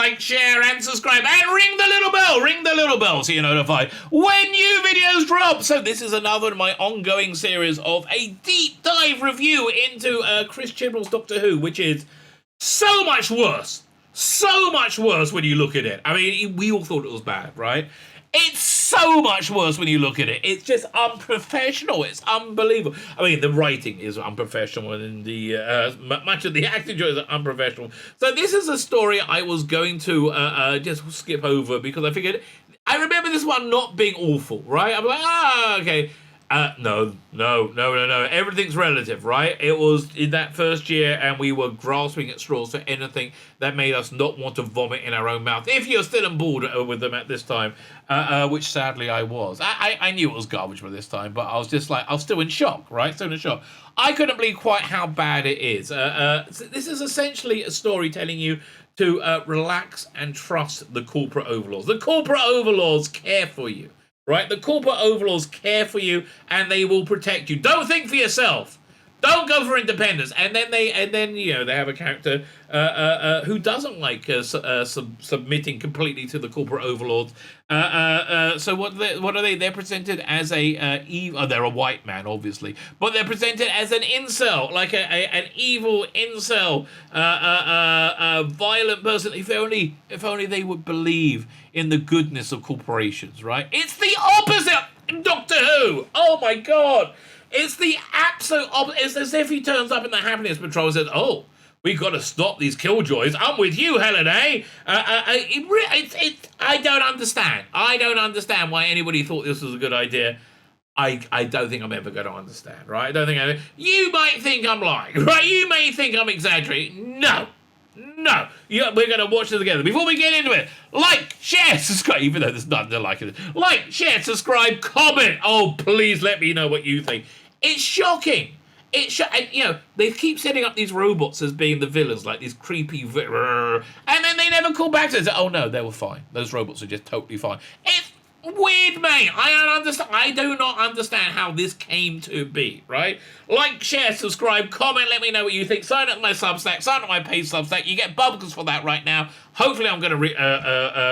like, share, and subscribe, and ring the little bell so you're notified when new videos drop. So this is another of my ongoing series of a deep dive review into Chris Chibnall's Doctor Who, which is so much worse when you look at it. I mean, we all thought it was bad, right? It's so much worse when you look at it. It's just unprofessional. It's unbelievable. I mean, the writing is unprofessional, and the much of the acting is unprofessional. So this is a story I was going to just skip over because I figured I remember this one not being awful, right? I'm like, okay. No. Everything's relative, right? It was in that first year, and we were grasping at straws for anything that made us not want to vomit in our own mouth. If you're still on board with them at this time, which sadly I was. I knew it was garbage by this time, but I was just like, I was still in shock, right? Still in shock. I couldn't believe quite how bad it is. This is essentially a story telling you to relax and trust the corporate overlords. The corporate overlords care for you. Right, the corporate overlords care for you, and they will protect you. Don't think for yourself. Don't go for independence. And then they have a character who doesn't like submitting completely to the corporate overlords. So what are they? They're presented as they're a white man, obviously, but they're presented as an incel, like an evil incel, violent person. If only they would believe in the goodness of corporations, right? It's the opposite, Doctor Who. Oh my God. It's the absolute opposite. It's as if he turns up in the Happiness Patrol and says, "Oh, we got to stop these killjoys. I'm with you, Helen, eh?" I don't understand. I don't understand why anybody thought this was a good idea. I don't think I'm ever going to understand, right? I don't think you might think I'm lying, right? You may think I'm exaggerating. No. We're going to watch it together. Before we get into it, like, share, subscribe, even though there's nothing to like it. Like, share, subscribe, comment. Oh, please let me know what you think. It's shocking. They keep setting up these robots as being the villains, like these creepy, and then they never call back to it. Oh no, they were fine. Those robots are just totally fine. It's weird, mate. I don't understand. I do not understand how this came to be, right? Like, share, subscribe, comment, let me know what you think. Sign up to my Substack, sign up to my paid Substack. You get bubbles for that right now. Hopefully I'm going to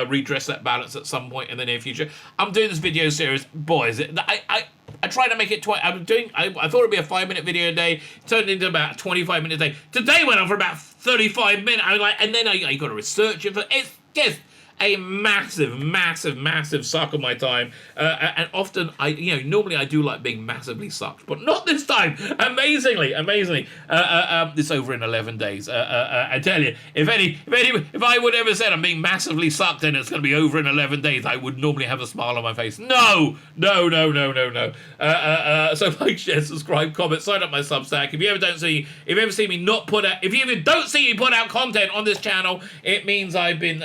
redress that balance at some point in the near future. I'm doing this video series. Boys, I try to make it I thought it'd be a 5-minute video a day. It turned into about a 25-minute day. Today went on for about 35 minutes. And then I got to research it. It's just a massive suck of my time, and often normally I do like being massively sucked, but not this time. Amazingly, it's over in 11 days. I tell you, if I would ever said I'm being massively sucked and it's going to be over in 11 days, I would normally have a smile on my face. No. So like, share, subscribe, comment, sign up my Substack. If you ever see me don't see me put out content on this channel, it means I've been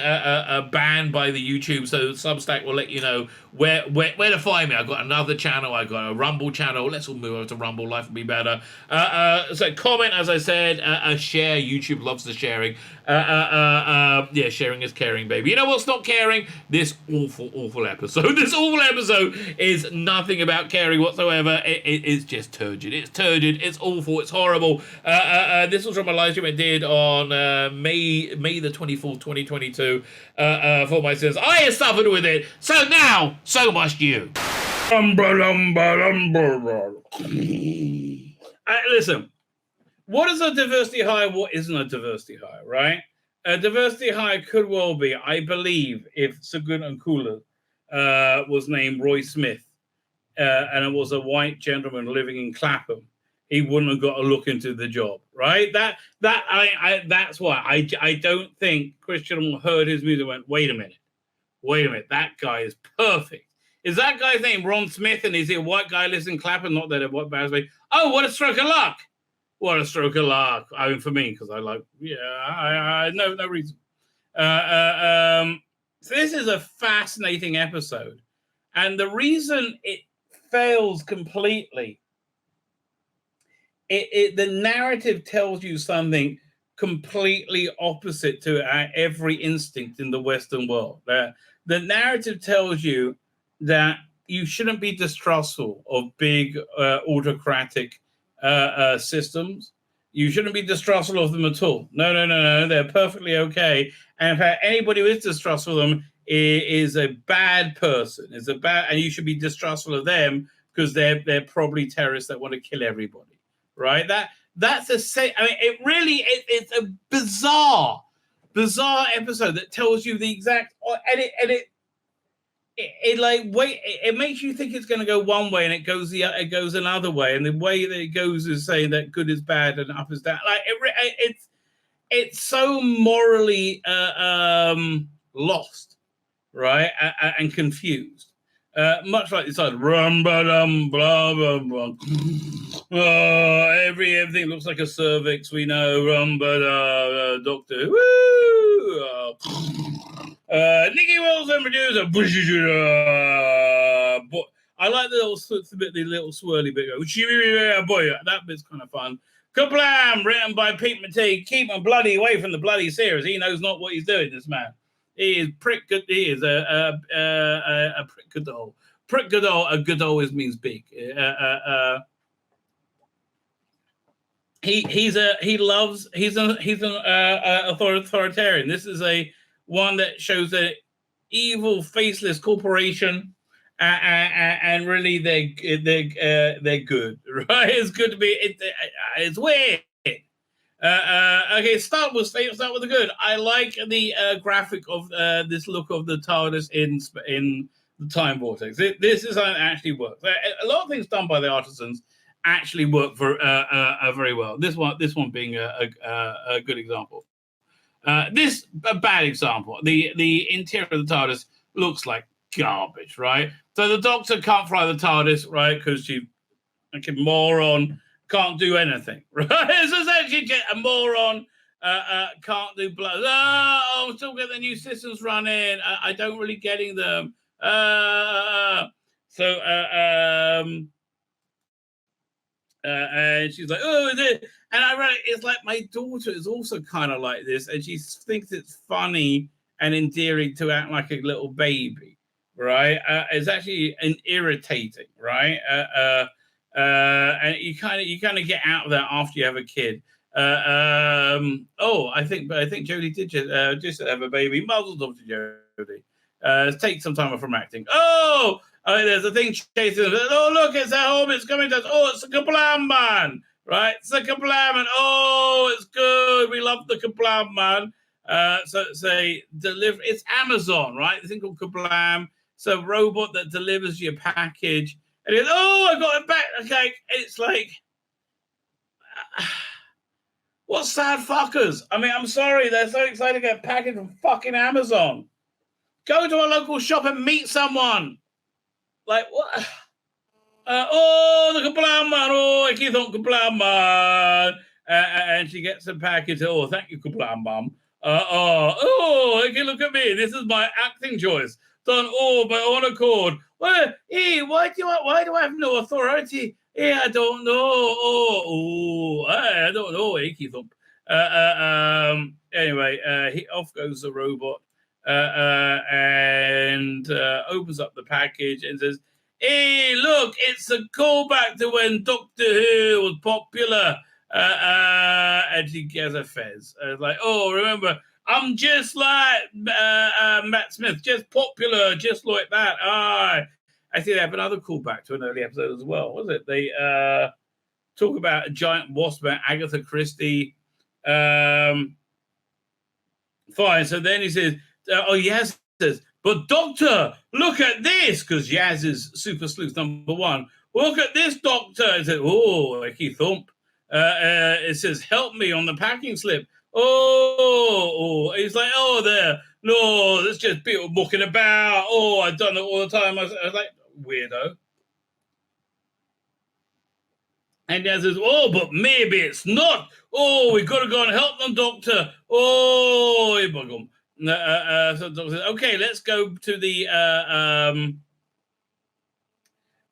banned by the YouTube. So Substack will let you know where to find me. I've got another channel. I've got a Rumble channel. Let's all move over to Rumble. Life will be better. So comment, as I said, share. YouTube loves the sharing. Sharing is caring, baby. You know what's not caring? This awful episode. This awful episode is nothing about caring whatsoever. It's just turgid. It's turgid. It's awful. It's horrible. This was from a live stream I did on May the 24th, 2022. For my sins, I have suffered with it. So now, so must you. Listen. What is a diversity hire? What isn't a diversity hire, right? A diversity hire could well be, I believe, if Sugun and Kula was named Roy Smith, and it was a white gentleman living in Clapham, he wouldn't have got a look into the job, right? That's why I don't think Christian heard his music and went, wait a minute, that guy is perfect. Is that guy's name Ron Smith, and is he a white guy lives in Clapham? Not that it what bad. Oh, what a stroke of luck! What a stroke of luck. I mean, for me, because I no reason. So this is a fascinating episode. And the reason it fails completely, the narrative tells you something completely opposite to our every instinct in the Western world. The narrative tells you that you shouldn't be distrustful of big autocratic systems, You shouldn't be distrustful of them at all. No. They're perfectly okay. And in fact, anybody who is distrustful of them is a bad person. And you should be distrustful of them because they're probably terrorists that want to kill everybody, right? That's it's a bizarre episode that tells you the exact it makes you think it's going to go one way and it goes another way, and the way that it goes is saying that good is bad and up is down. Like it's so morally lost, right, and confused. Much like this side, rum ba dum blah blah blah. Everything looks like a cervix. We know, rum ba da Doctor. Woo! Nicky Wilson producer. I like the little swirly bit. Boy, that bit's kind of fun. Kerblam, written by Pete McTeague. Keep him bloody away from the bloody series. He knows not what he's doing, this man. He is prick good. He is a prick Godol. Prick Godol. A Godol means big. He's an authoritarian. This is one that shows an evil, faceless corporation, and really they're good, right? It's good to be. It's weird. Okay, start with the good. I like the graphic of this look of the TARDIS in the time vortex. This is how it actually works. A lot of things done by the artisans actually work very well. This one being a good example. This a bad example. The interior of the TARDIS looks like garbage, right? So the Doctor can't fly the TARDIS, right? Because she, like a moron, can't do anything, right? It's essentially a moron can't do blood. Oh, I'm still getting the new systems running. I don't really getting them. And she's like, oh, is it? And I read it's like my daughter is also kind of like this, and she thinks it's funny and endearing to act like a little baby, right? It's actually irritating, right? And you kind of get out of that after you have a kid. I think Jodie did just have a baby. Muzzle off to Jodie. Take some time off from acting. There's a thing chasing. Oh, look, it's our home. It's coming to us. Oh, it's a Kerblam man, right? It's a Kerblam man. Oh, it's good. We love the Kerblam man. So it's Amazon, right? The thing called Kerblam. It's a robot that delivers your package. And it goes, oh, I got it back. Okay, it's like, what sad fuckers? I mean, I'm sorry. They're so excited to get a package from fucking Amazon. Go to a local shop and meet someone. Like, what? The Kerblam man. Oh, I keep on Kerblam man. And she gets a package. Oh, thank you, Kerblam mum. Okay, look at me. This is my acting choice. Done all by own accord. Well, why do I have no authority? I don't know. I don't know. Icky thump. Anyway, off goes the robot. And opens up the package and says, hey, look, it's a callback to when Doctor Who was popular. And she gets a fez. Like, oh, remember, I'm just like Matt Smith, just popular, just like that. I see they have another callback to an early episode as well. Was it? They talk about a giant wasp about Agatha Christie. Fine. So then he says, Yaz says, but Doctor, look at this, because Yaz is Super Sleuth #1. Look at this, Doctor. It says, oh, like he thump. It says, help me on the packing slip. He's like, there. No, that's just people mucking about. I've done it all the time. I was like, weirdo. And Yaz says, but maybe it's not. We got to go and help them, Doctor. You bug them. So the Doctor says, okay, let's go to the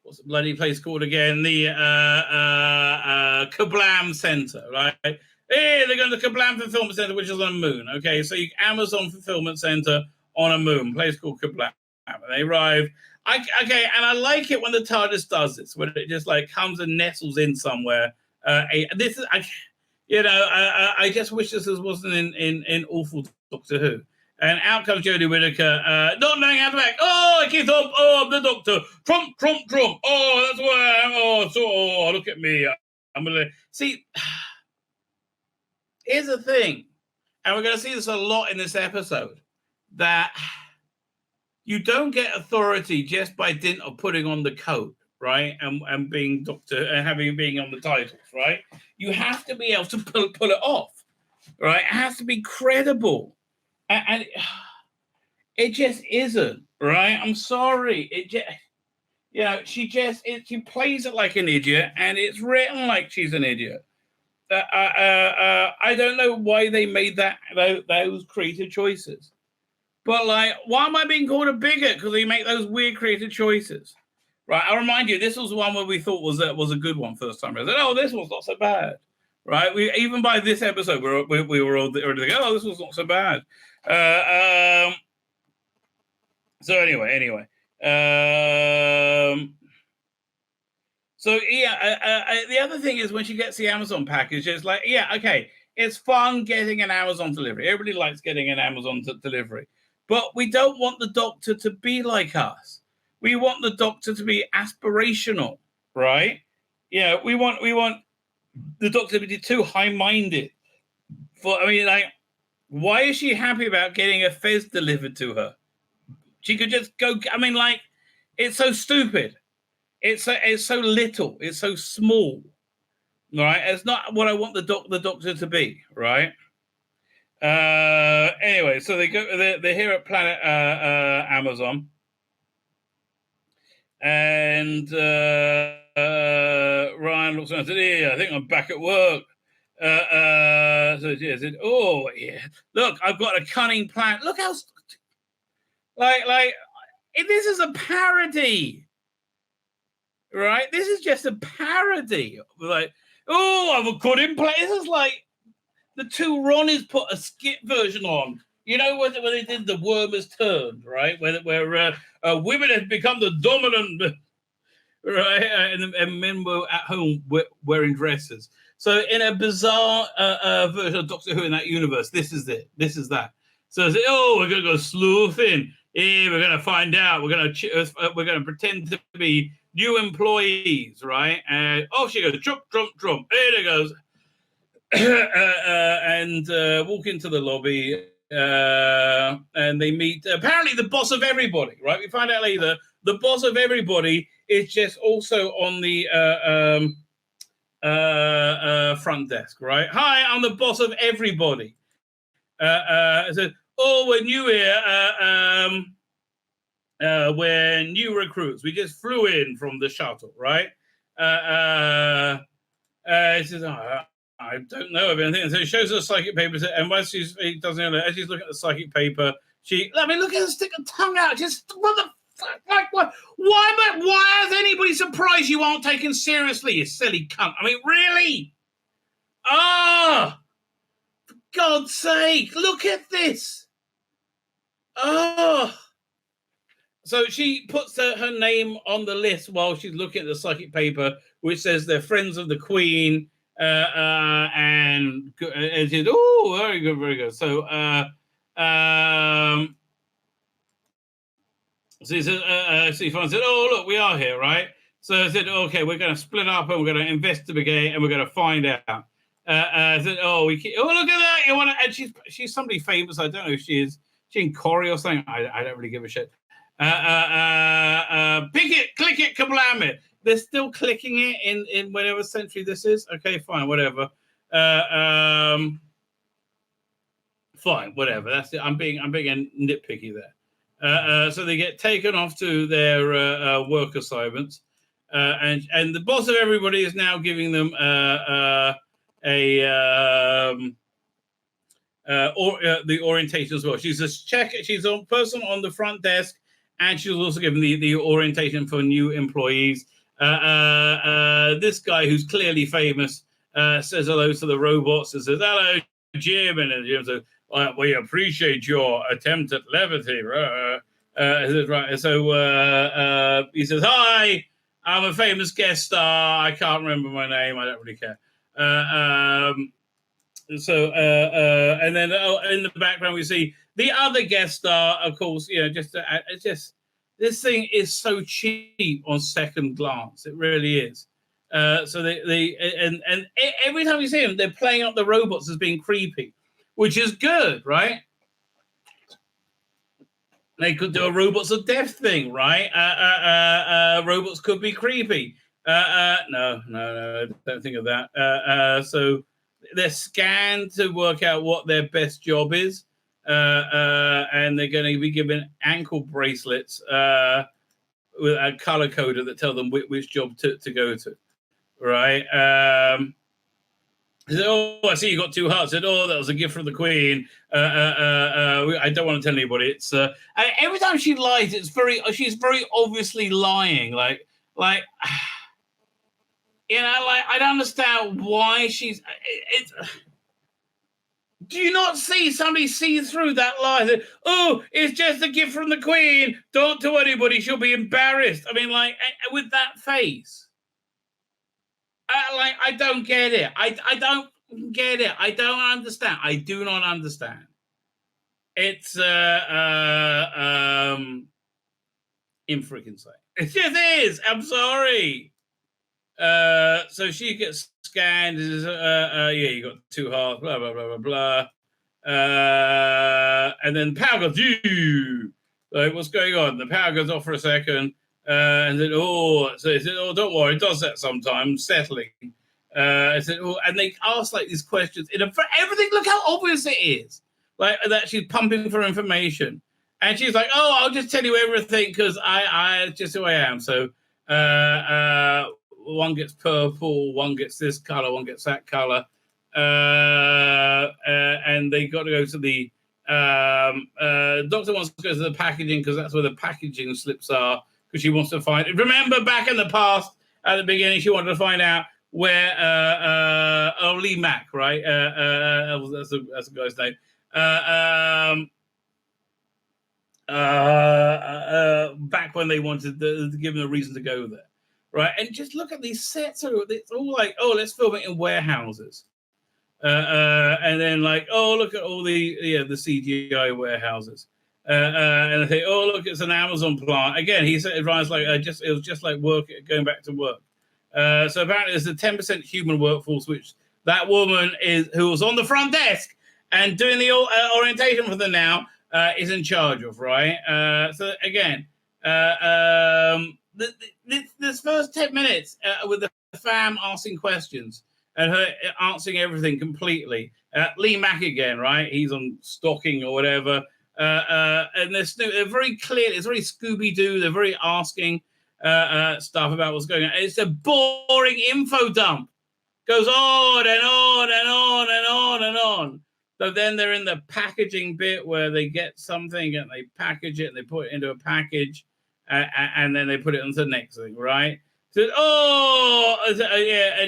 what's the bloody place called again? The Kerblam Center, right? Hey, they're going to the Kerblam Fulfillment Center, which is on a moon. Okay, so Amazon Fulfillment Center on a moon, place called Kerblam. And they arrive. And I like it when the TARDIS does this, when it just like comes and nestles in somewhere. I just wish this wasn't in awful Doctor Who. And out comes Jodie Whittaker, not knowing how to act. Oh, I keep up. Oh, I'm the Doctor. Trump, Trump, Trump. Oh, that's where I am. Oh, look at me. I'm gonna see. Here's the thing, and we're going to see this a lot in this episode, that you don't get authority just by dint of putting on the coat, right? And being Doctor and being on the titles, right? You have to be able to pull it off, right? It has to be credible. And it just isn't, right? I'm sorry. It just, she plays it like an idiot, and it's written like she's an idiot. I don't know why they made those creative choices. But, like, why am I being called a bigot? Because they make those weird creative choices. Right, I'll remind you, this was the one where we thought was a good one first time. I said, oh, this one's not so bad. Right, even by this episode, we were all already thinking, oh, this was not so bad. So anyway. So yeah, the other thing is when she gets the Amazon package, it's like, yeah, okay, it's fun getting an Amazon delivery. Everybody likes getting an Amazon delivery, but we don't want the Doctor to be like us. We want the Doctor to be aspirational, right? Yeah, we want the Doctor to be too high-minded. Why is she happy about getting a fez delivered to her? She could just go. It's so stupid. It's so little. It's so small, right? It's not what I want the Doctor to be, right? Anyway, so they're here at Planet Amazon, and Ryan looks around and said, "Yeah, I think I'm back at work." So she said, "Oh yeah, look, I've got a cunning plan. Look how this is a parody." Right, this is just a parody. Like, oh, I've got in place. This is like the two Ronnies put a skit version on. You know when they did The Worm Has Turned, right? Where women had become the dominant, right? And men were at home wearing dresses. So in a bizarre version of Doctor Who in that universe, this is it. This is that. So I say, oh, we're gonna go sleuthing. Yeah, we're gonna find out. We're gonna pretend to be new employees, right? Off she goes, trump, trump, trump. There it goes. And walk into the lobby, and they meet, apparently, the boss of everybody, right? We find out later, the boss of everybody is just also on the front desk, right? Hi, I'm the boss of everybody. I said, oh, we're new here. We're new recruits. We just flew in from the shuttle, right? He says, oh, I don't know of anything. So he shows her the psychic paper, and as she's looking at the psychic paper, look at her stick her tongue out. Just what the fuck? Like what? Why is anybody surprised you aren't taken seriously, you silly cunt? I mean, really? For God's sake, look at this. So she puts her name on the list while she's looking at the psychic paper, which says they're friends of the Queen, and she's, oh, very good, very good. So, so he says, Stefan said, oh, look, we are here, right? So I said, okay, we're going to split up and we're going to investigate and we're going to find out. I said, oh, look at that! You want to? And she's somebody famous. I don't know who she is. She in Corey or something. I don't really give a shit. Pick it, click it, kablam it. They're still clicking it in whatever century this is. Okay, fine, whatever. Fine, whatever. That's it. I'm being nitpicky there. So they get taken off to their work assignments, and the boss of everybody is now giving them the orientation as well. She's a person on the front desk. And she was also given the orientation for new employees. This guy, who's clearly famous, says hello to the robots and says, hello, Jim. And Jim says, we appreciate your attempt at levity. Right. So he says, hi, I'm a famous guest star. I can't remember my name. I don't really care. So and then in the background we see the other guest star, of course. It's just this thing is so cheap on second glance. It really is. So and every time you see them, they're playing up the robots as being creepy, which is good, right? They could do a robots of death thing, right? Robots could be creepy. No, I don't think of that. So they're scanned to work out what their best job is, and they're going to be given ankle bracelets with a color coder that tell them which job to go to, right? He said, "Oh, I see you got 2 hearts." I said, "Oh, that was a gift from the Queen." I don't want to tell anybody. It's every time she lies, she's very obviously lying. Like I don't understand why she's. Do you not see somebody see through that lie? Oh, it's just a gift from the Queen. Don't tell anybody; she'll be embarrassed. I mean, with that face. I don't get it. I don't get it. I don't understand. I do not understand. It's in freaking sight. It just is. I'm sorry. So she gets scanned. You got 2 hearts. Blah blah blah blah blah. And then power goes. Like, what's going on? The power goes off for a second. And then, don't worry, it does that sometimes, settling. And they ask these questions for everything. Look how obvious it is, that she's pumping for information, and she's like, "Oh, I'll just tell you everything because I just who I am." So, one gets purple, one gets this color, one gets that color, and they got to go to the doctor wants to go to the packaging because that's where the packaging slips are. Because she wants to find. Remember, back in the past, at the beginning, she wanted to find out where Lee Mack, right? That's the guy's name. Back when they wanted to give him a reason to go there, right? And just look at these sets. It's all like, oh, let's film it in warehouses, and then look at all the CGI warehouses. And I think, oh, look, it's an Amazon plant. Again, he said, Ryan's it was just like going back to work. So apparently there's a 10% human workforce, which that woman who was on the front desk and doing the orientation for them now is in charge of, right? So again, this first 10 minutes with the fam asking questions and her answering everything completely. Lee Mack again, right? He's on stalking or whatever. And they're very clear. It's very Scooby-Doo. They're very asking stuff about what's going on. It's a boring info dump. Goes on and on and on and on and on. So then they're in the packaging bit where they get something and they package it and they put it into a package and then they put it onto the next thing, right? So, and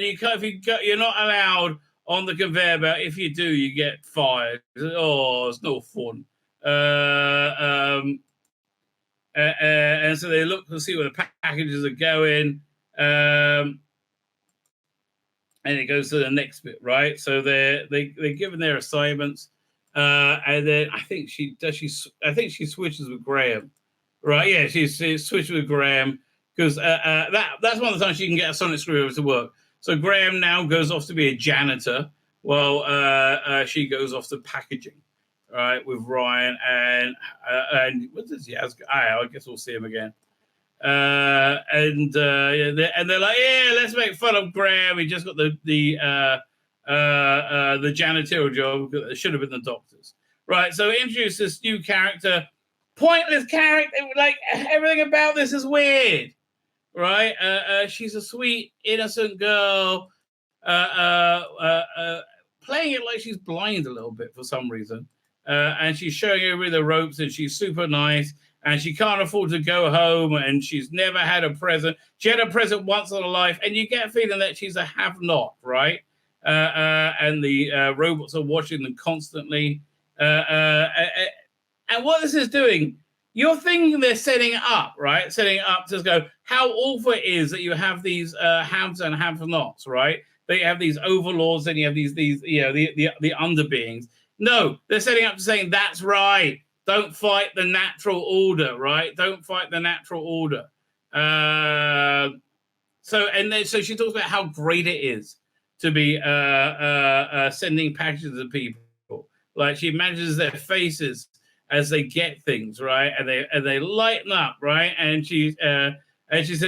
you're not allowed on the conveyor belt. If you do, you get fired. It's no fun. And so they look to see where the packages are going, and it goes to the next bit, right? So they're given their assignments, and then I think she switches with Graham, right? Yeah, she switches with Graham because that's one of the times she can get a sonic screwdriver to work. So Graham now goes off to be a janitor, while she goes off to packaging. Right, with Ryan and what does Yaz? I guess we'll see him again. And they're like, yeah, let's make fun of Graham. He just got the janitorial job. It should have been the doctors, right? So introduce this new character, pointless character. Like everything about this is weird, right? She's a sweet, innocent girl, playing it like she's blind a little bit for some reason. And she's showing everybody the ropes, and she's super nice, and she can't afford to go home, and she's never had a present. She had a present once in her life, and you get a feeling that she's a have-not, right? And the robots are watching them constantly. And what this is doing, you're thinking they're setting it up, right? Setting it up to go, how awful it is that you have these haves and have-nots, right? They have these overlords, and you have these the underbeings. No, they're setting up to saying that's right. Don't fight the natural order, right? Don't fight the natural order. So she talks about how great it is to be sending packages to people. Like she imagines their faces as they get things, right, and they lighten up, right, and she says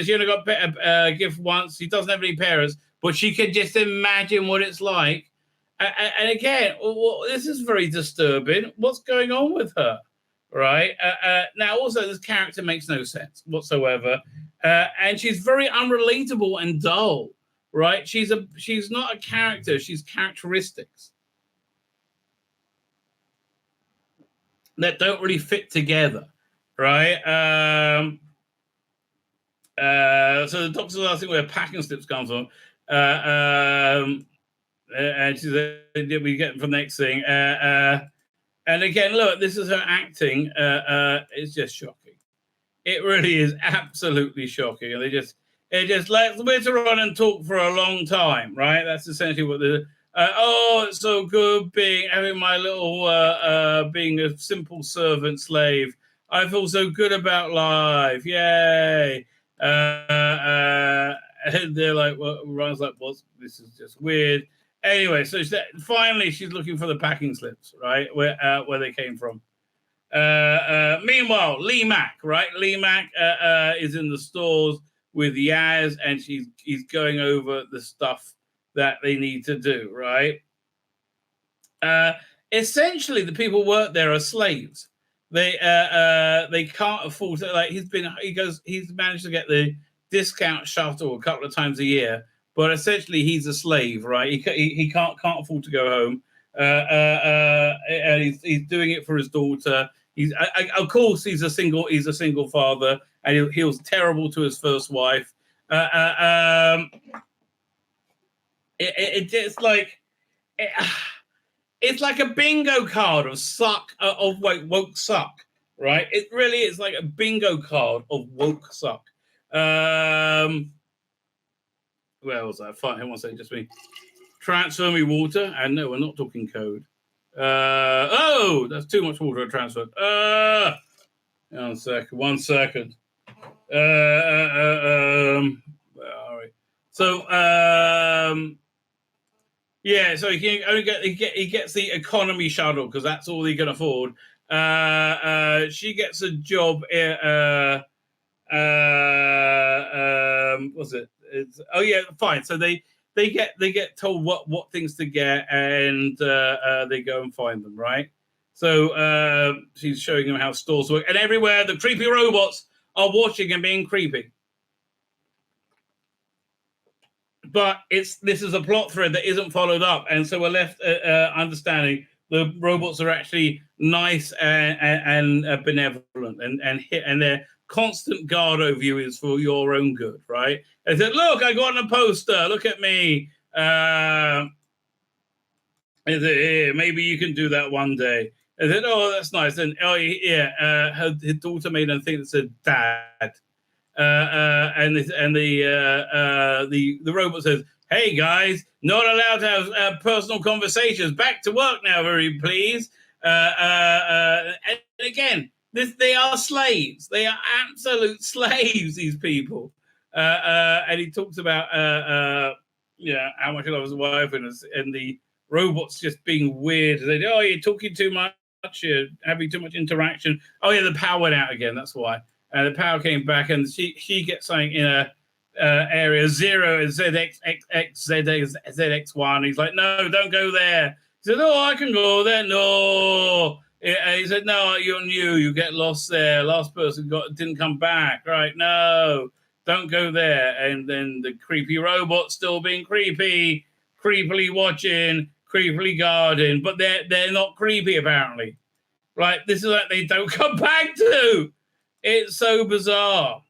she only got a gift once. She doesn't have any parents, but she can just imagine what it's like. And again, this is very disturbing. What's going on with her, right? Now, also, this character makes no sense whatsoever, and she's very unrelatable and dull, right? She's not a character. She's characteristics that don't really fit together, right? So the doctor's asking where packing slips come from. And she said, we get them from the next thing. And again, look, this is her acting. It's just shocking. It really is absolutely shocking. And it just lets Witter on and talk for a long time, right? That's essentially what the it's so good having my little being a simple servant slave. I feel so good about life. Yay. And they're like, well, Ryan's like, well, this is just weird. Anyway, so finally she's looking for the packing slips, right, where they came from. Meanwhile, Lee Mack, right? Lee Mack is in the stores with Yaz, and he's going over the stuff that they need to do, right? Essentially, the people work there are slaves. They can't afford to, like, he's managed to get the discount shuttle a couple of times a year, but essentially he's a slave, right? He can't afford to go home, and he's doing it for his daughter. Of course he's a single father, and he was terrible to his first wife. It's like a bingo card of woke suck, right? It really is like a bingo card of woke suck. Where was that? Fine, one second, just me. Transfer me water, and no, we're not talking code. That's too much water transferred. One second. All right. So, yeah, so he gets the economy shuttle because that's all he can afford. She gets a job. What's it? Fine. So they get told what things to get, and they go and find them, right? So she's showing them how stores work, and everywhere the creepy robots are watching and being creepy. But this is a plot thread that isn't followed up, and so we're left understanding the robots are actually nice and benevolent, and their constant guard over you is for your own good, right? They said, "Look, I got on a poster. Look at me. Maybe you can do that one day." I said, "Oh, that's nice." And her daughter made a thing that said "Dad." And the robot says, "Hey guys, not allowed to have personal conversations. Back to work now, very please." And again, they are slaves. They are absolute slaves. These people. And he talks about how much he loves his wife, and the robots just being weird. They say, "Oh, you're talking too much. You're having too much interaction." Oh yeah, the power went out again. That's why. And the power came back, and she gets something in a area 0 and ZX1. He's like, "No, don't go there." He said, "Oh, I can go there." No. He said, "No, you're new. You get lost there. Last person didn't come back. Right? No, don't go there." And then the creepy robot still being creepy, creepily watching, creepily guarding, but they're not creepy apparently. Right? This is like they don't come back to. It's so bizarre.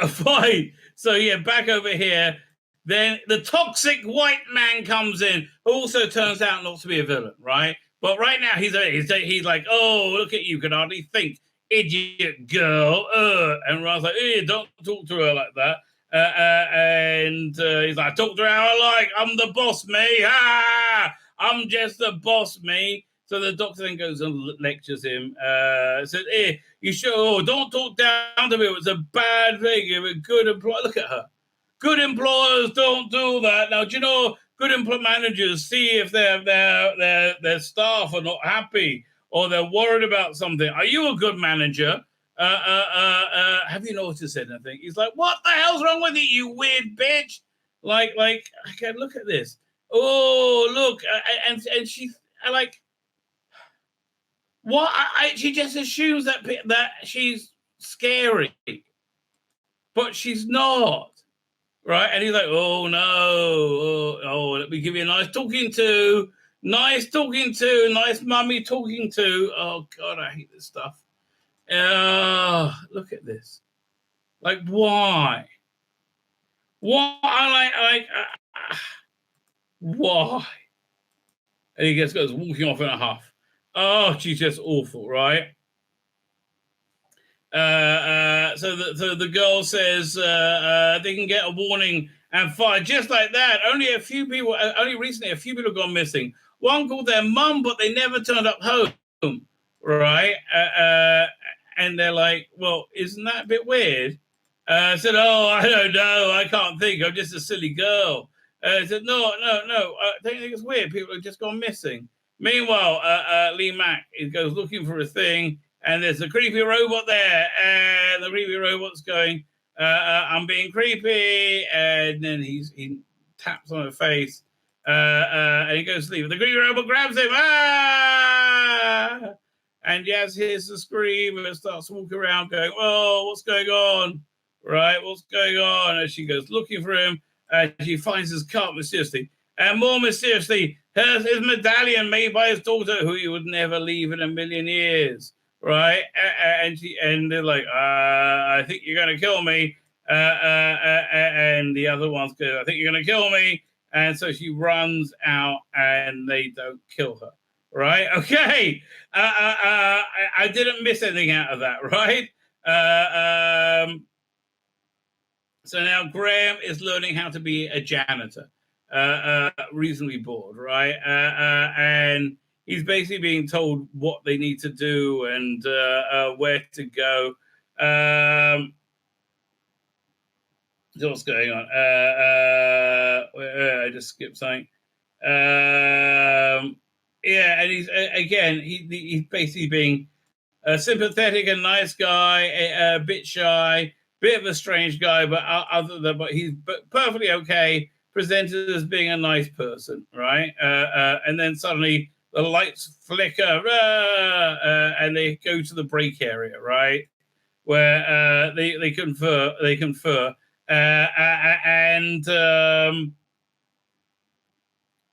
Fine. So yeah, back over here. Then the toxic white man comes in, who also turns out not to be a villain, right? But right now he's like, "Oh, look at you, can hardly think. idiot girl. And Ra's like, hey, don't talk to her like that. And he's like, talk to her how I like. I'm the boss, me. I'm just the boss, me. So the doctor then goes and lectures him. Says, hey, you sure? Don't talk down to me. It's a bad thing. You're a good employee. Look at her. Good employers don't do that. Now, do you know, good managers see if their staff are not happy or they're worried about something. Are you a good manager? Have you noticed anything? He's like, what the hell's wrong with you, you weird bitch? Like, okay, look at this. Oh, look, and she's like, what? She just assumes that she's scary, but she's not, right? And he's like, oh no, oh, let me give you a nice talking to, nice mummy talking to. Oh God, I hate this stuff. Look at this. Like, why? Why? Why? And he goes walking off in a huff. Oh, she's just awful, right? So the girl says they can get a warning and fired just like that. Only recently a few people have gone missing. One called their mum, but they never turned up home, right? And they're like, well, isn't that a bit weird? I said, oh, I don't know. I can't think. I'm just a silly girl. I said, no. I don't think it's weird. People have just gone missing. Meanwhile, Lee Mack goes looking for a thing, and there's a creepy robot there, and the creepy robot's going, I'm being creepy, and then he taps on her face, and he goes to sleep. The creepy robot grabs him, and Yaz hears the scream and starts walking around going, oh, what's going on? Right, what's going on? And she goes looking for him, and she finds his cup mysteriously. And more mysteriously, his medallion made by his daughter, who he would never leave in a million years. Right? And they're like, I think you're going to kill me. And the other ones go, I think you're going to kill me. And so she runs out, and they don't kill her. Right? Okay. I didn't miss anything out of that, right? So now Graham is learning how to be a janitor. Reasonably bored, right? And he's basically being told what they need to do and where to go. So what's going on? I just skipped something. Yeah, and he's basically being a sympathetic and nice guy, a bit shy, bit of a strange guy, but but he's perfectly okay, presented as being a nice person, right? And then suddenly the lights flicker, and they go to the break area, right, where they confer, and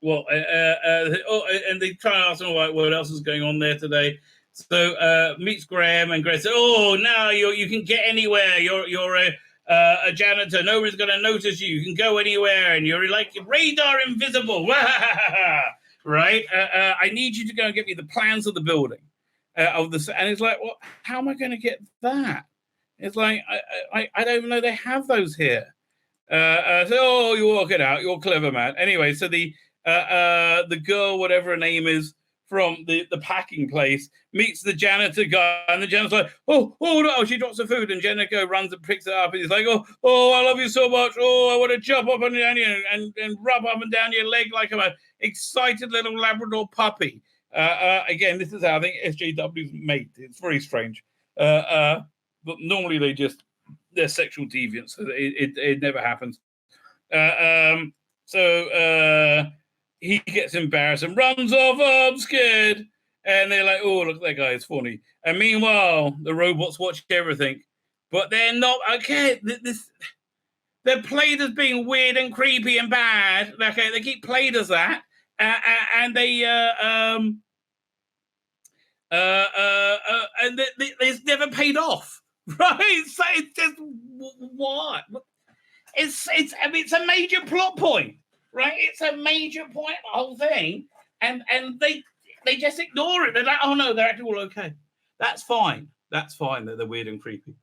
and they try and ask them like, what else is going on there today. So meets Graham, and Graham said, "Oh, now you can get anywhere. You're a janitor. Nobody's going to notice you. You can go anywhere, and you're like radar invisible." Right? I need you to go and get me the plans of the building of the. And it's like, well, how am I going to get that? It's like I don't even know they have those here. So you work it out. You're clever, man. Anyway, so the girl, whatever her name is, from the packing place, meets the janitor guy, and the janitor's like, oh no, she drops the food, and Jenico runs and picks it up, and he's like, oh, I love you so much, I want to jump up and down you and rub up and down your leg like I'm an excited little Labrador puppy. Again, this is how I think SJW's made. It's very strange. But normally they're sexual deviants, so it never happens. So he gets embarrassed and runs off. Oh, I'm scared. And they're like, oh, look, that guy is funny. And meanwhile, the robots watch everything. But they're not, okay, they're played as being weird and creepy and bad. Okay, they keep played as that. And they, and it's never paid off. Right? So it's just, what? It's a major plot point. Right, it's a major point, the whole thing, and they just ignore it. They're like, oh no, they're actually all okay. That's fine. That's fine that they're weird and creepy.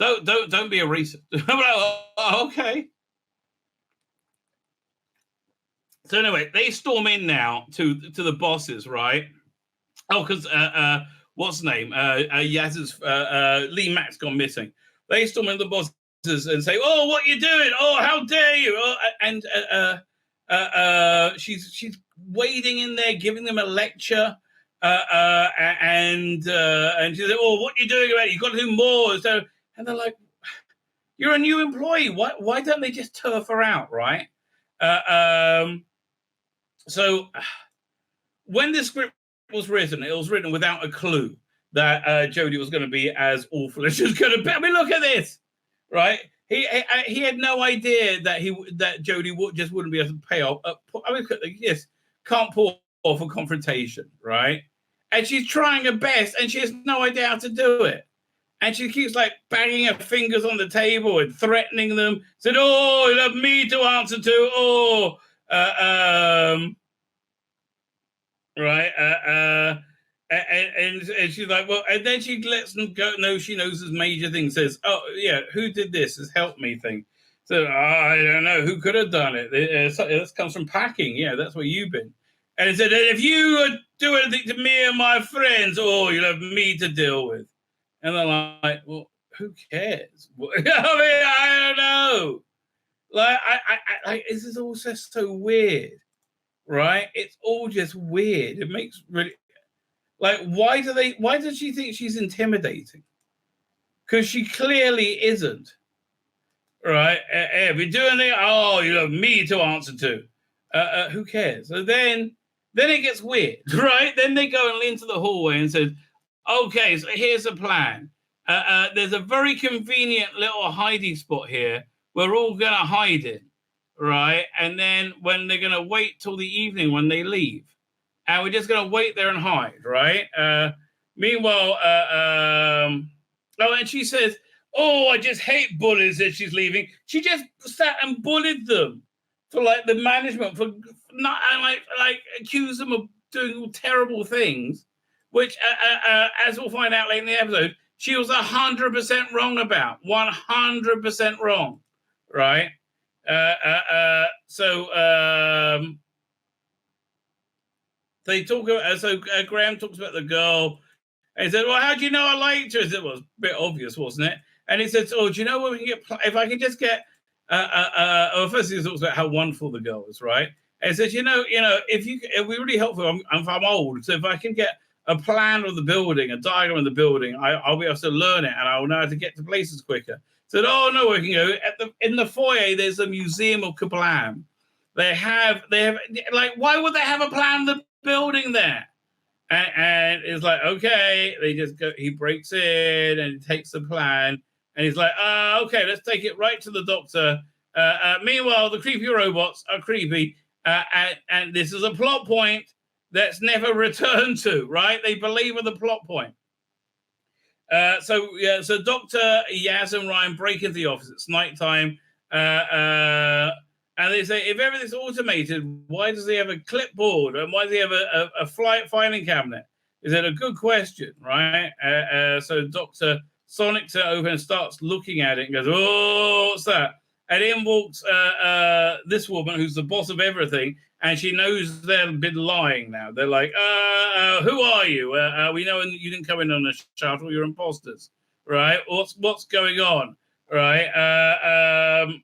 Don't be a racist. I'm like, oh, okay. So anyway, they storm in now to the bosses, right? Oh, because what's his name? Yaz's Lee Mack's gone missing. They storm in the bosses and say, "Oh, what are you doing? Oh, how dare you!" Oh, and she's wading in there, giving them a lecture, and she's like, "Oh, what are you doing about it? You've got to do more." So, and they're like, "You're a new employee. Why don't they just turf her out, right?" So when the script was written, it was written without a clue that Jodie was going to be as awful as she was going to be. I mean, look at this, right? He had no idea that Jodie wouldn't be able to pay off. I mean, yes, can't pull off a confrontation, right? And she's trying her best, and she has no idea how to do it. And she keeps like banging her fingers on the table and threatening them. Said, "Oh, you'll have me to answer to." Oh, right. And she's like, well, and then she lets them go. No, she knows this major thing. Says, "Oh, yeah, who did this? This helped me thing." So, I don't know. Who could have done it? This comes from packing. Yeah, that's where you've been. And it said, "If you do anything to me and my friends, oh, you'll have me to deal with." And they're like, well, who cares? I mean, I don't know. Like, I this is all just so weird, right? It's all just weird. It makes really, like, why does she think she's intimidating? Because she clearly isn't, right? If you're doing it, oh, you have me to answer to. Who cares? So then it gets weird, right? Then they go into the hallway and says, okay, so here's a plan. There's a very convenient little hiding spot here. We're all going to hide in, right? And then when they're going to wait till the evening when they leave. And we're just going to wait there and hide, right? Meanwhile, and she says, oh, I just hate bullies as she's leaving. She just sat and bullied them for like the management, for not like accuse them of doing terrible things, which, as we'll find out later in the episode, she was 100% wrong about. 100% wrong, right? They talk about, Graham talks about the girl, and he said, well, how do you know I liked her? It was a bit obvious, wasn't it? And he said, oh, do you know what we can get, if I can just get, first he talks about how wonderful the girl is, right? And he says, if we really helpful, I'm old, so if I can get a plan of the building, a diagram of the building, I'll be able to learn it, and I'll know how to get to places quicker. Said, oh, no, we can go, in the foyer, there's a museum of Kerblam. They have, like, why would they have a plan of the building there? And it's like, okay, they just go, he breaks in and he takes the plan, and he's like, okay, let's take it right to the doctor. Meanwhile, the creepy robots are creepy, and this is a plot point that's never returned to, right? They believe in the plot point. So Dr. Yaz and Ryan break into the office. It's nighttime. And they say, if everything's automated, why does he have a clipboard? And why does he have a filing cabinet? Is it a good question, right? So Dr. Sonics it open and starts looking at it and goes, oh, what's that? And in walks this woman who's the boss of everything, and she knows they've been lying now. They're like, who are you? We know you didn't come in on a shuttle. You're imposters, right? What's going on, right? And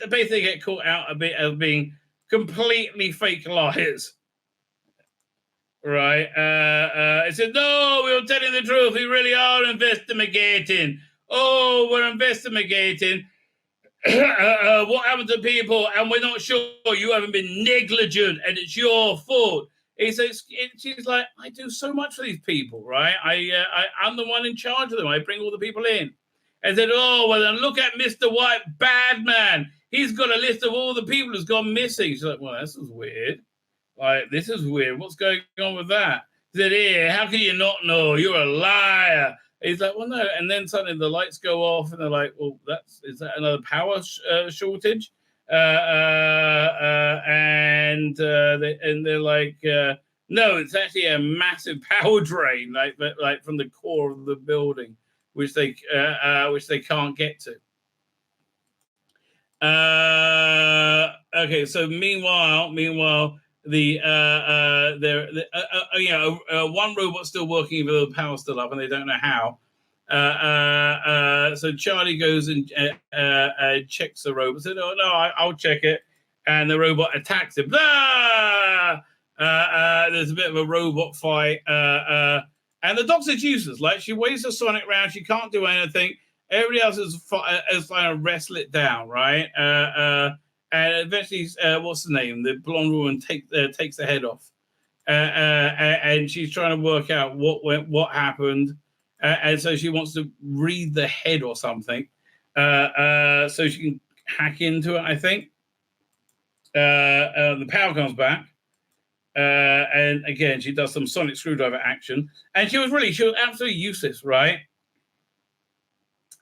basically get caught out a bit of being completely fake liars, right? It said, no, we were telling the truth. We really are investigating. Oh, we're investigating. What happened to people, and we're not sure. You haven't been negligent, and it's your fault. She's like, I do so much for these people, right? I'm the one in charge of them. I bring all the people in. And said, oh, well, then look at Mr. White, bad man. He's got a list of all the people who's gone missing. She's like, well, this is weird. Like, this is weird. What's going on with that? He said, here, how can you not know? You're a liar. He's like, well, no. And then suddenly the lights go off, and they're like, well, is that another power shortage? And they're like, No, it's actually a massive power drain, like from the core of the building, which they can't get to. Okay, so meanwhile, the one robot's still working even though the power's still up, and they don't know how. So Charlie goes and checks the robot. Said, "Oh no, I'll check it," and the robot attacks him. There's a bit of a robot fight, and the doctor's useless. Like, she waves her sonic round, she can't do anything. Everybody else is trying to wrestle it down, right? And eventually, what's the name? The blonde woman takes the head off, and she's trying to work out what happened, and so she wants to read the head or something, so she can hack into it. I think the power comes back. And again, she does some sonic screwdriver action, and she was absolutely useless, right?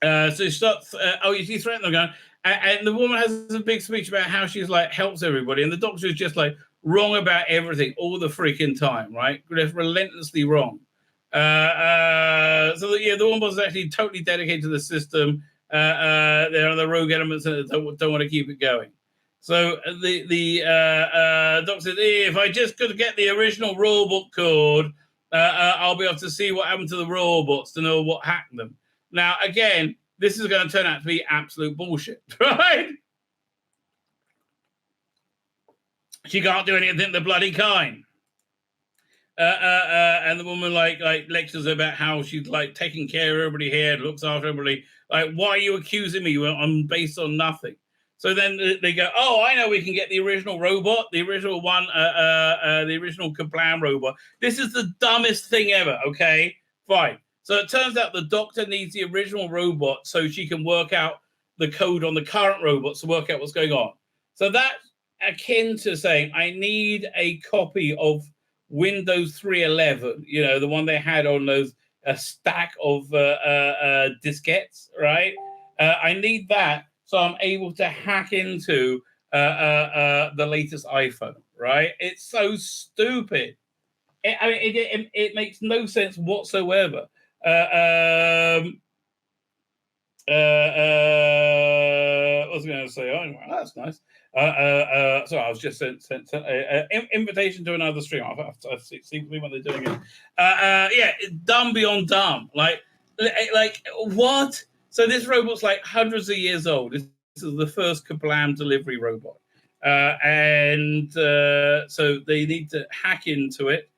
So she starts. She threatened the gun, and the woman has a big speech about how she's like helps everybody, and the doctor is just like wrong about everything all the freaking time, right? Just relentlessly wrong. The woman was actually totally dedicated to the system. There are the rogue elements that don't want to keep it going. So the doctor said, if I just could get the original rulebook code, I'll be able to see what happened to the robots to know what hacked them. Now, again, this is going to turn out to be absolute bullshit, right? She can't do anything the bloody kind. And the woman like lectures about how she's like taking care of everybody here, looks after everybody. Like, why are you accusing me? I'm based on nothing. So then they go, oh, I know, we can get the original robot, the original one, the original Kerblam robot. This is the dumbest thing ever, okay? Fine. So it turns out the doctor needs the original robot so she can work out the code on the current robots to work out what's going on. So that's akin to saying, I need a copy of Windows 3.11, you know, the one they had on those, a stack of diskettes, right? I need that so I'm able to hack into the latest iPhone, right? It's so stupid. It makes no sense whatsoever. What was I going to say? Oh, that's nice. Sorry, I was just sent an invitation to another stream. I'll have to see what they're doing. Dumb beyond dumb. Like what? So this robot's like hundreds of years old. This is the first Kerblam delivery robot, so they need to hack into it.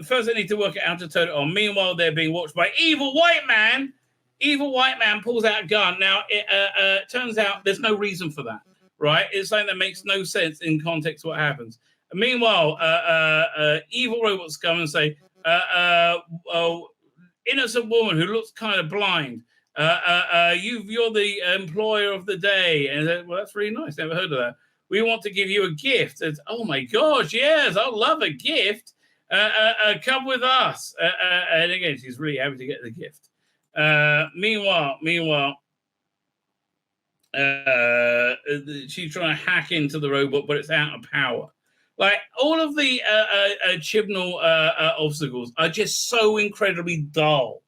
First, they need to work out how to turn it on. Meanwhile, they're being watched by evil white man. Evil white man pulls out a gun. Now, it turns out there's no reason for that, right? It's something that makes no sense in context of what happens. And meanwhile, evil robots come and say, innocent woman who looks kind of blind, you're the employer of the day. And said, well, that's really nice. Never heard of that. We want to give you a gift. It's, oh my gosh, yes, I'll love a gift. Come with us. And again, she's really happy to get the gift. Meanwhile, she's trying to hack into the robot, but it's out of power. Like, all of the Chibnall obstacles are just so incredibly dull,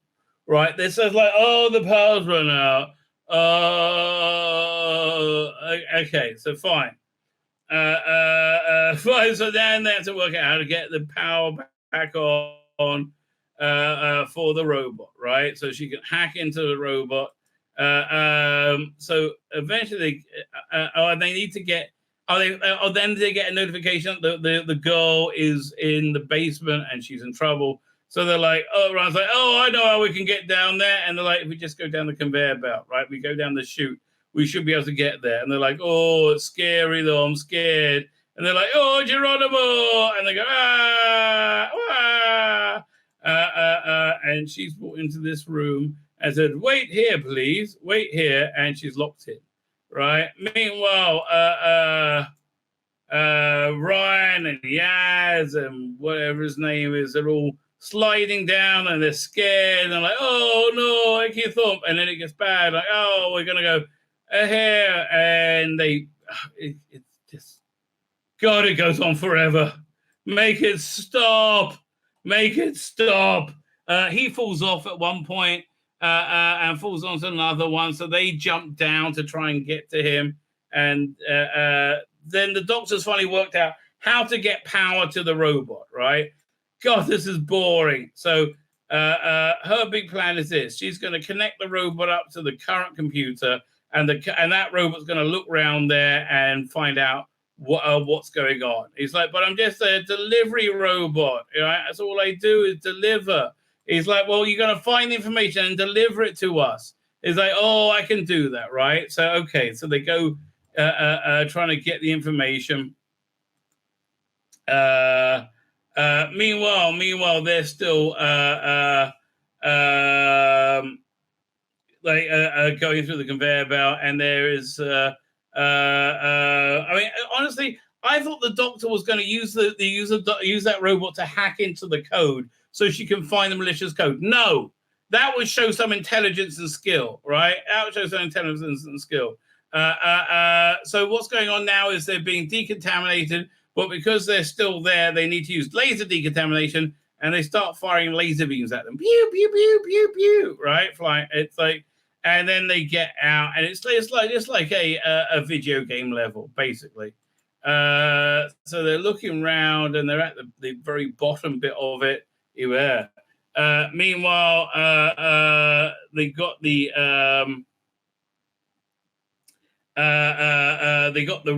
right? They're sort of like, oh, the power's run out. Okay, so fine. Fine. So then they have to work out how to get the power back on for the robot, right? So she can hack into the robot. So eventually, they need to get. Then they get a notification that the girl is in the basement and she's in trouble. So they're like, oh, Ron's like, oh, I know how we can get down there. And they're like, if we just go down the conveyor belt, right? We go down the chute, we should be able to get there. And they're like, oh, it's scary though, I'm scared. And they're like, oh, Geronimo. And they go, and she's brought into this room and said, wait here, please, wait here. And she's locked in, right? Meanwhile, Ryan and Yaz and whatever his name is, they're all sliding down and they're scared and like, oh no, I can't thump. And then it gets bad, like, oh, we're gonna go here, and it's just, God, it goes on forever. Make it stop. Make it stop. He falls off at one point and falls onto another one. So they jump down to try and get to him. And then the doctors finally worked out how to get power to the robot, right? God, this is boring. So her big plan is this. She's going to connect the robot up to the current computer, and that robot's going to look around there and find out what's going on. He's like, but I'm just a delivery robot. Right? That's all I do is deliver. He's like, well, you're going to find the information and deliver it to us. He's like, oh, I can do that, right? So, okay. So they go trying to get the information. Meanwhile, they're still going through the conveyor belt, and there is. I mean, honestly, I thought the doctor was going to use that robot to hack into the code so she can find the malicious code. No, that would show some intelligence and skill, right? That would show some intelligence and skill. So what's going on now is they're being decontaminated, but because they're still there, they need to use laser decontamination, and they start firing laser beams at them. Pew, pew, pew, pew, pew, right? Flying. It's like, and then they get out, and it's like a video game level, basically. So they're looking around, and they're at the very bottom bit of it. Yeah. Meanwhile, they got the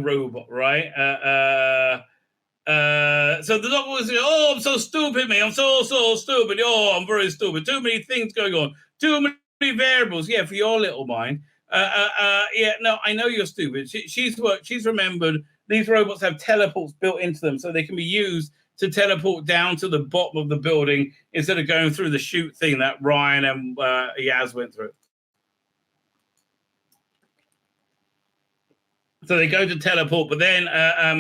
robot, right? So the doctor was saying, oh, I'm so stupid, mate. I'm so stupid. Oh, I'm very stupid. Too many things going on. Too many variables. Yeah, for your little mind. Yeah, no, I know you're stupid. She's remembered these robots have teleports built into them, so they can be used to teleport down to the bottom of the building instead of going through the chute thing that Ryan and Yaz went through. So they go to teleport, but then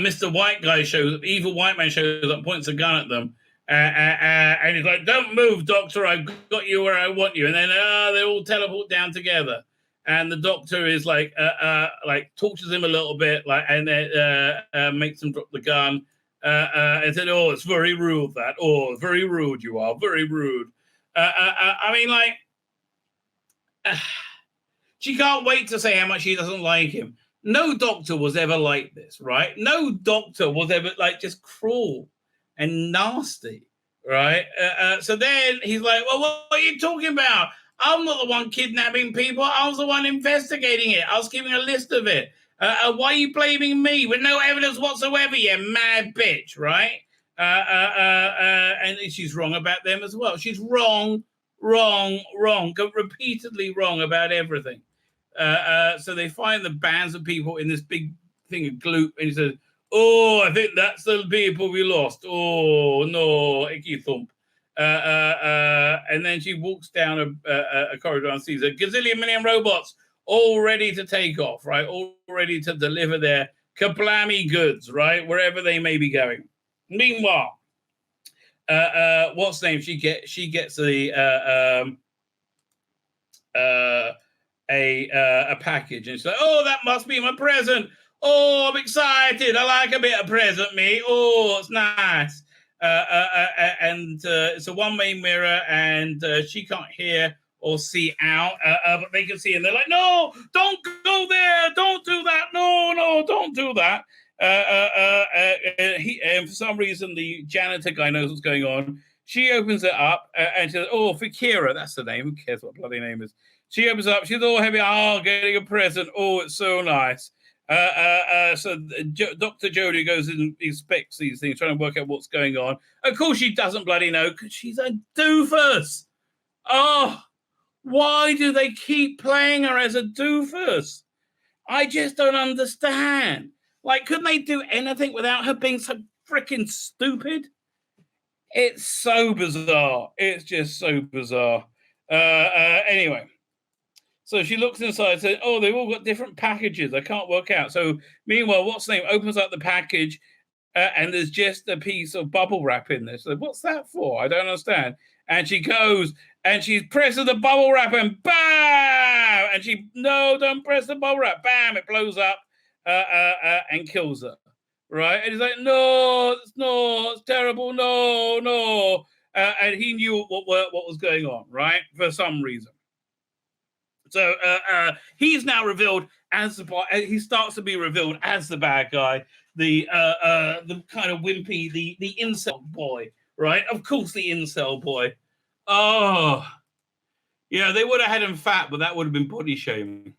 Mr. White guy shows up, evil white man shows up, points a gun at them, and he's like, don't move, Doctor, I've got you where I want you. And then they all teleport down together. And the Doctor is like tortures him a little bit, and makes him drop the gun. And said, oh, it's very rude, that. Oh, very rude you are, very rude. I mean, like, she can't wait to say how much she doesn't like him. No doctor was ever like this, right? No doctor was ever like just cruel and nasty, right? So then he's like, well, what are you talking about? I'm not the one kidnapping people. I was the one investigating it. I was keeping a list of it. Why are you blaming me with no evidence whatsoever, you mad bitch, right? And she's wrong about them as well. She's wrong, repeatedly wrong about everything. So they find the bands of people in this big thing of gloop, and he says, oh, I think that's the people we lost. Oh, no, icky thump. And then she walks down a corridor and sees a gazillion million robots all ready to take off, right? All ready to deliver their kablammy goods, right? Wherever they may be going. Meanwhile, what's the name? She gets a package, and she's like, oh, that must be my present. Oh, I'm excited. I like a bit of present, me. Oh, it's nice. And it's a one-way mirror, and she can't hear or see out, but they can see, and they're like, no, don't go there. Don't do that. No, don't do that. And for some reason, the janitor guy knows what's going on. She opens it up, and she says, oh, Fikira, that's the name. Who cares what bloody name is? She opens up. She's all heavy. Oh, getting a present. Oh, it's so nice. So Dr. Jodie goes and inspects these things, trying to work out what's going on. Of course, she doesn't bloody know because she's a doofus. Oh, why do they keep playing her as a doofus? I just don't understand. Like, couldn't they do anything without her being so freaking stupid? It's so bizarre. It's just so bizarre. Anyway. So she looks inside and says, oh, they've all got different packages. I can't work out. So meanwhile, what's the name? Opens up the package and there's just a piece of bubble wrap in there. So what's that for? I don't understand. And she goes and she presses the bubble wrap and bam! And no, don't press the bubble wrap. Bam! It blows up and kills her. right? And he's like, no, it's terrible, no. And he knew what was going on, right? For some reason. So he's now revealed as he starts to be revealed as the bad guy, the kind of wimpy, the incel boy, right? Of course, the incel boy. Oh, yeah, they would have had him fat, but that would have been body shaming.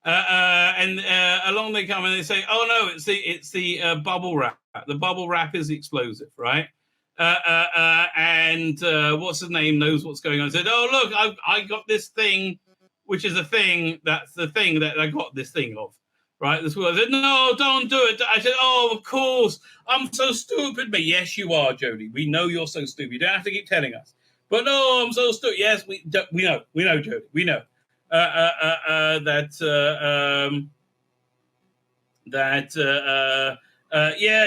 And along they come and they say, "Oh no, it's the bubble wrap. The bubble wrap is explosive, right?" And what's his name knows what's going on. He said, "Oh look, I got this thing, which is a thing. That's the thing that I got this thing of." Right? This was. I said, "No, don't do it." I said, "Oh, of course, I'm so stupid." But yes, you are, Jodie. We know you're so stupid. You don't have to keep telling us. But no, I'm so stupid. Yes, we know, Jodie. We know.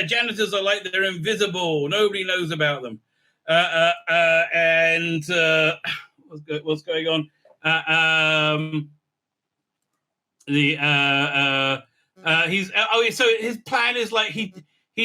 Janitors are like they're invisible. Nobody knows about them. And what's going on? So his plan is like he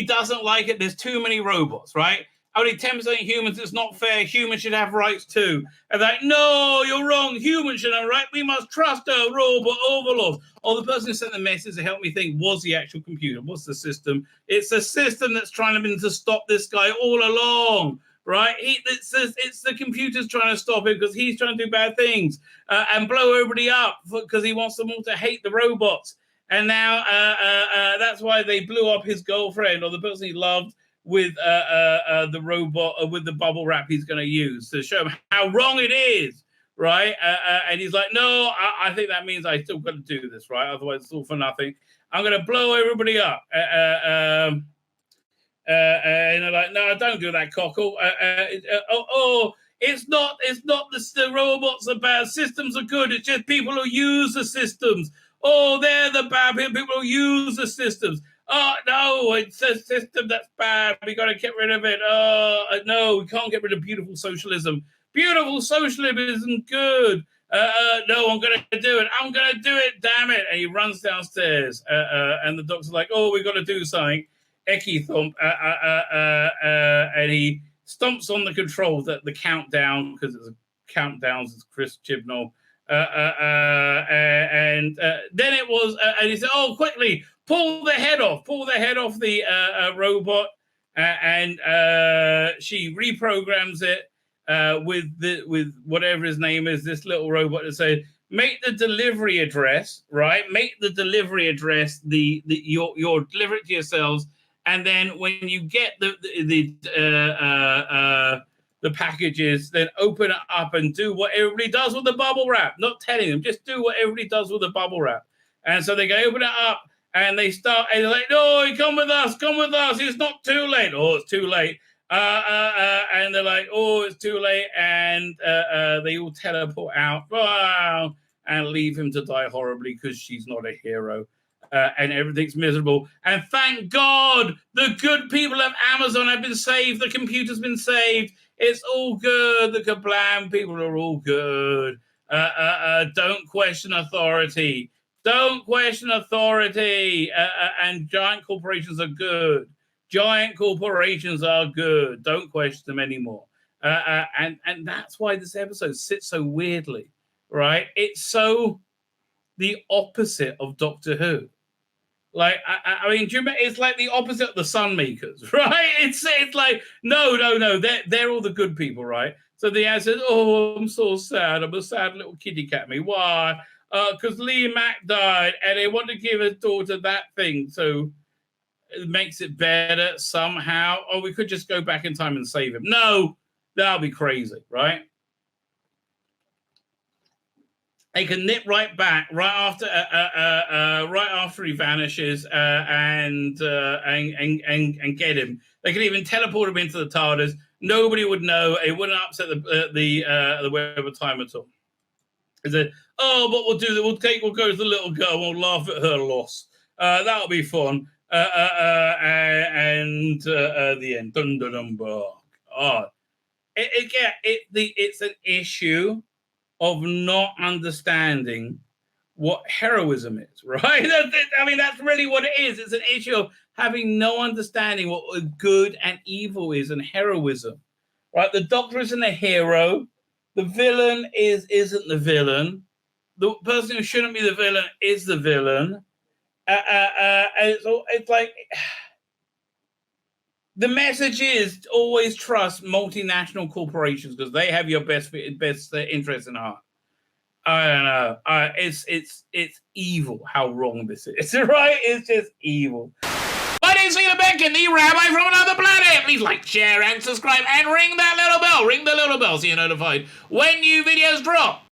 doesn't like it. There's too many robots, right? Only 10% humans. It's not fair. Humans should have rights too. And like, no, you're wrong. Humans should have rights. We must trust our robot overlords. Oh, the person who sent the message to help me think was the actual computer. What's the system? It's the system that's trying to stop this guy all along, right? It's the computer's trying to stop him because he's trying to do bad things and blow everybody up because he wants them all to hate the robots. And now that's why they blew up his girlfriend or the person he loved with the robot or with the bubble wrap he's going to use to show him how wrong it is, right? And he's like, no, I think that means I still got to do this, right? Otherwise it's all for nothing. I'm going to blow everybody up. And they're like, no, don't do that, cockle. It's not the robots are bad. Systems are good. It's just people who use the systems. Oh, they're the bad people who use the systems. Oh, no, it's a system that's bad. We got to get rid of it. No, we can't get rid of beautiful socialism. Beautiful socialism isn't good. No, I'm going to do it. I'm going to do it, damn it. And he runs downstairs. And the doctor's like, oh, we got to do something. Eki thump. And he stomps on the controls, the countdown, because it's a countdown, it's Chris Chibnall. And then it was, and he said, oh, quickly, pull the head off the robot, and she reprograms it with whatever his name is, this little robot that says, make the delivery address, right? Make the delivery address your deliver it to yourselves, and then when you get the packages, then open it up and do what everybody does with the bubble wrap. Not telling them, just do what everybody does with the bubble wrap. And so they go open it up and they start, and they're like, no, come with us. It's not too late. Oh, it's too late. And they're like, oh, it's too late. And they all teleport out and leave him to die horribly because she's not a hero. And everything's miserable. And thank God the good people of Amazon have been saved. The computer's been saved. It's all good. The Kerblam people are all good. Don't question authority. And giant corporations are good. Don't question them anymore. And that's why this episode sits so weirdly, right? It's so the opposite of Doctor Who. Like, I mean, it's like the opposite of the Sunmakers, right? It's like, no, they're all the good people, right? So the ad says, oh, I'm so sad. I'm a sad little kitty cat me. Why? Because Lee Mack died, and they want to give his daughter that thing, so it makes it better somehow. Or we could just go back in time and save him. No, that'll be crazy, right? They can nip right back right after he vanishes and get him. They can even teleport him into the TARDIS. Nobody would know. It wouldn't upset the web of time at all. They said, "Oh, what we'll do? We'll go to the little girl. And we'll laugh at her loss. That'll be fun." And the end. Dun dun dun. Oh, it's an issue of not understanding what heroism is, right? That's really what it is. It's an issue of having no understanding what good and evil is and heroism, right? The Doctor isn't a hero. The villain isn't the villain. The person who shouldn't be the villain is the villain. It's like the message is always trust multinational corporations because they have your best interest in heart. I don't know. It's evil how wrong this is, right? It's just evil. My name's Tzvi Lebetkin, the Rabbi from another planet. Please like, share, and subscribe, and ring that little bell. Ring the little bell so you're notified when new videos drop.